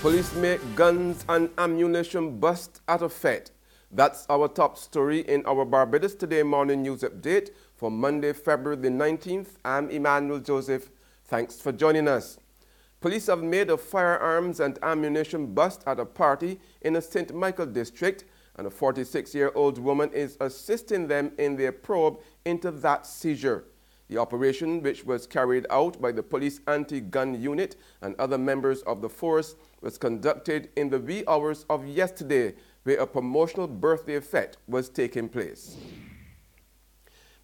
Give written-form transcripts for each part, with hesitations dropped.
Police make guns and ammunition bust at a fete. That's our top story in our Barbados Today morning news update for Monday, February the 19th. I'm Emmanuel Joseph. Thanks for joining us. Police have made a firearms and ammunition bust at a party in the St. Michael district, and a 46-year-old woman is assisting them in their probe into that seizure. The operation, which was carried out by the police anti-gun unit and other members of the force, was conducted in the wee hours of yesterday, where a promotional birthday fete was taking place.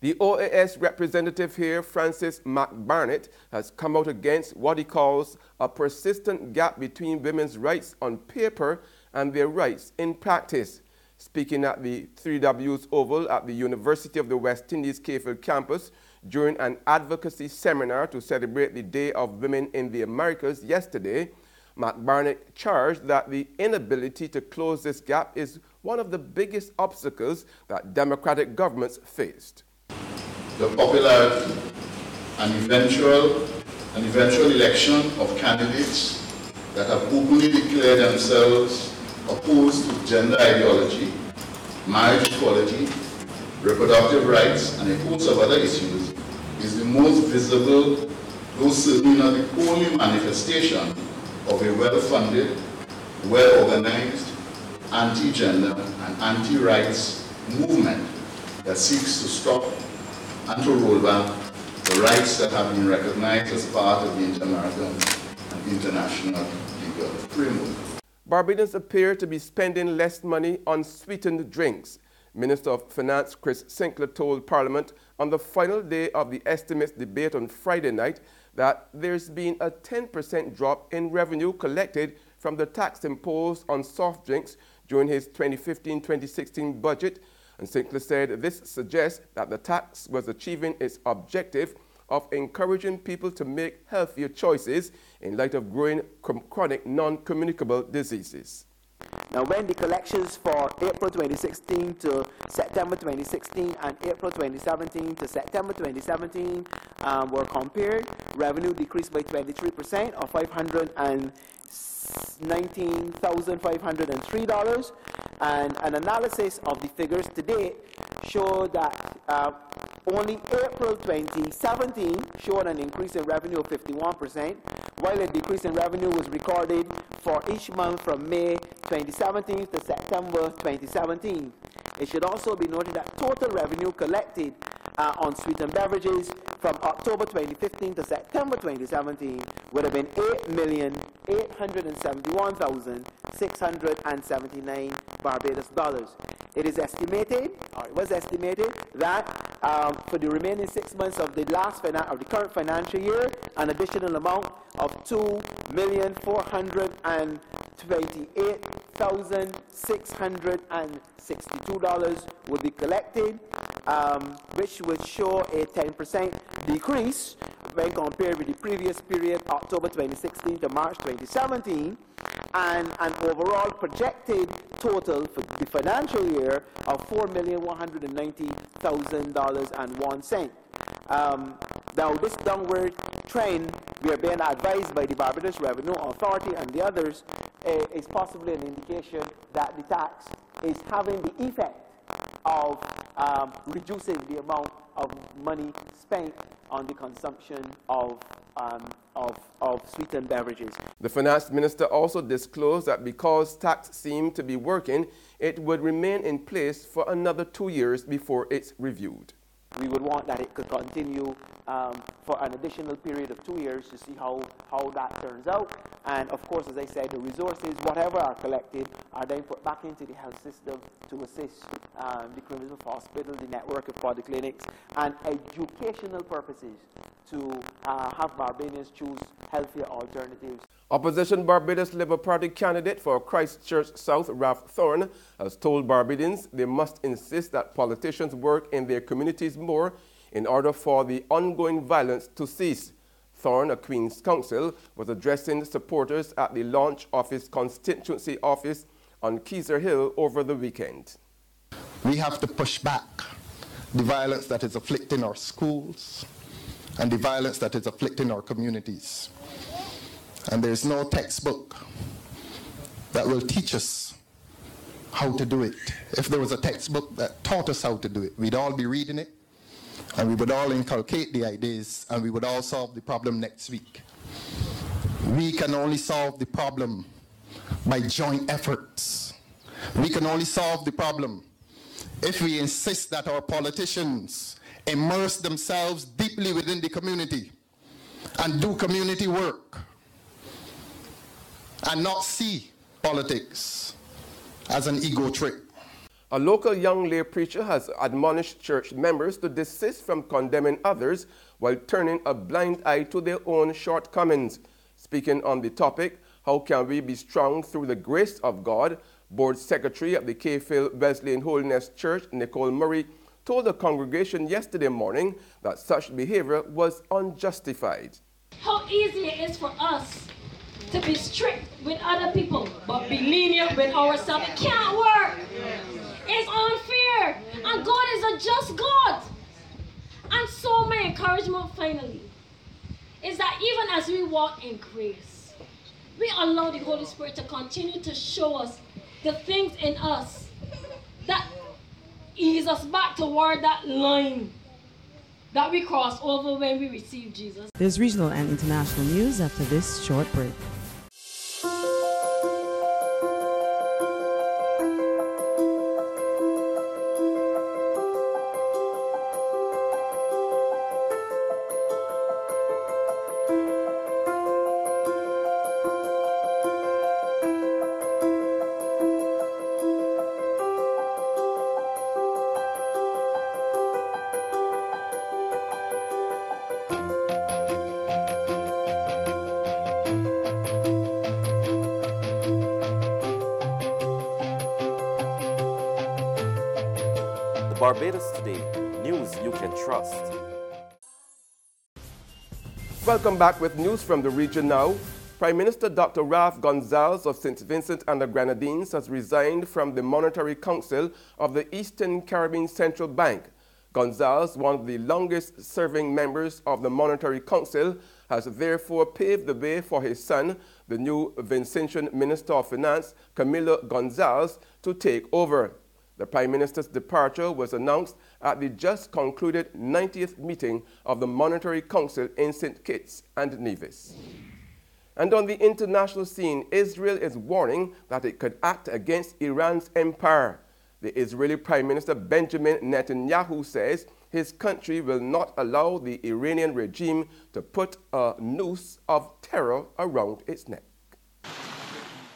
The OAS representative here, Francis McBarnett, has come out against what he calls a persistent gap between women's rights on paper and their rights in practice. Speaking at the 3Ws Oval at the University of the West Indies Cayfield campus during an advocacy seminar to celebrate the Day of Women in the Americas yesterday, McBarnett charged that the inability to close this gap is one of the biggest obstacles that democratic governments faced. The popularity and eventual election of candidates that have openly declared themselves opposed to gender ideology, marriage equality, reproductive rights, and a host of other issues is the most visible, though certainly not the only manifestation of a well-funded, well-organized, anti-gender and anti-rights movement that seeks to stop and to roll back the rights that have been recognized as part of the inter-American and international legal framework. Barbadians appear to be spending less money on sweetened drinks. Minister of Finance Chris Sinclair told Parliament on the final day of the estimates debate on Friday night that there's been a 10% drop in revenue collected from the tax imposed on soft drinks during his 2015-2016 budget. And Sinclair said this suggests that the tax was achieving its objective of encouraging people to make healthier choices in light of growing chronic non-communicable diseases. Now, when the collections for April 2016 to September 2016 and April 2017 to September 2017 were compared, revenue decreased by 23%, or $519,503, and an analysis of the figures to date showed that only April 2017 showed an increase in revenue of 51%, while a decrease in revenue was recorded for each month from May 2017 to September 2017. It should also be noted that total revenue collected on sweetened beverages from October 2015 to September 2017 would have been $8,871,679 Barbados dollars. It is estimated, or it was estimated, that for the remaining 6 months of the current financial year, an additional amount of $2,428,662 would be collected, which would show a 10% decrease when compared with the previous period, October 2016 to March 2017, and an overall projected total for the financial year of $4,190,000.01. Now, this downward trend, we are being advised by the Barbados Revenue Authority and the others, is possibly an indication that the tax is having the effect of reducing the amount of money spent on the consumption of sweetened beverages. The finance minister also disclosed that because tax seemed to be working, it would remain in place for another 2 years before it's reviewed. We would want that it could continue for an additional period of 2 years to see how that turns out. And of course, as I said, the resources, whatever are collected, are then put back into the health system to assist the Crimson Hospital, the network of polyclinics, and educational purposes to have Barbadians choose healthier alternatives. Opposition Barbados Labour Party candidate for Christchurch South, Ralph Thorne, has told Barbadians they must insist that politicians work in their communities more in order for the ongoing violence to cease. Thorne, a Queen's Counsel, was addressing supporters at the launch of his constituency office on Keyser Hill over the weekend. We have to push back the violence that is afflicting our schools and the violence that is afflicting our communities. And there's no textbook that will teach us how to do it. If there was a textbook that taught us how to do it, we'd all be reading it, and we would all inculcate the ideas, and we would all solve the problem next week. We can only solve the problem by joint efforts. We can only solve the problem if we insist that our politicians immerse themselves deeply within the community and do community work and not see politics as an ego trip. A local young lay preacher has admonished church members to desist from condemning others while turning a blind eye to their own shortcomings. Speaking on the topic, how can we be strong through the grace of God, Board Secretary of the Cayfield Wesleyan Holiness Church, Nicole Murray, told the congregation yesterday morning that such behavior was unjustified. How easy it is for us to be strict with other people, but be lenient with ourselves. It can't work. It's unfair. And God is a just God. And so my encouragement finally is that even as we walk in grace, we allow the Holy Spirit to continue to show us the things in us that ease us back toward that line that we cross over when we receive Jesus. There's regional and international news after this short break. Barbados Today, news you can trust. Welcome back with news from the region now. Prime Minister Dr. Ralph Gonsalves of St. Vincent and the Grenadines has resigned from the Monetary Council of the Eastern Caribbean Central Bank. Gonsalves, one of the longest-serving members of the Monetary Council, has therefore paved the way for his son, the new Vincentian Minister of Finance, Camilo Gonsalves, to take over. The Prime Minister's departure was announced at the just concluded 90th meeting of the Monetary Council in St. Kitts and Nevis. And on the international scene, Israel is warning that it could act against Iran's empire. The Israeli Prime Minister Benjamin Netanyahu says his country will not allow the Iranian regime to put a noose of terror around its neck.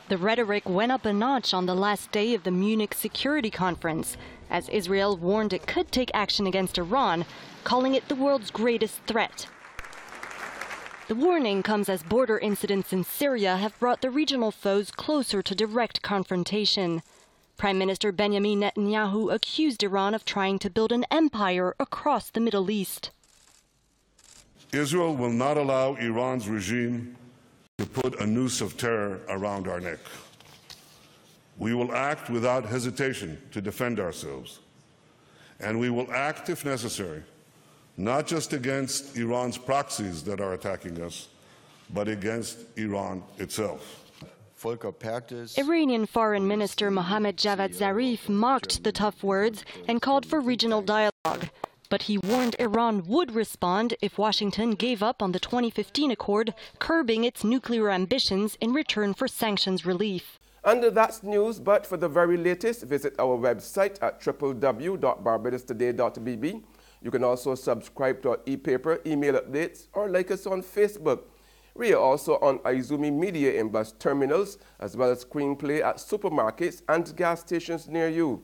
The rhetoric went up a notch on the last day of the Munich Security Conference, as Israel warned it could take action against Iran, calling it the world's greatest threat. The warning comes as border incidents in Syria have brought the regional foes closer to direct confrontation. Prime Minister Benjamin Netanyahu accused Iran of trying to build an empire across the Middle East. Israel will not allow Iran's regime to put a noose of terror around our neck. We will act without hesitation to defend ourselves. And we will act, if necessary, not just against Iran's proxies that are attacking us, but against Iran itself. Iranian Foreign Minister Mohammad Javad Zarif mocked the tough words and called for regional dialogue. But he warned Iran would respond if Washington gave up on the 2015 accord, curbing its nuclear ambitions in return for sanctions relief. And that's news, but for the very latest, visit our website at www.barbadostoday.bb. You can also subscribe to our e-paper, email updates, or like us on Facebook. We are also on Izumi Media in bus terminals, as well as screenplay at supermarkets and gas stations near you.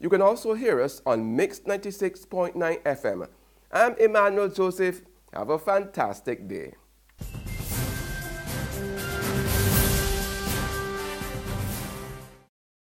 You can also hear us on Mix 96.9 FM. I'm Emmanuel Joseph. Have a fantastic day.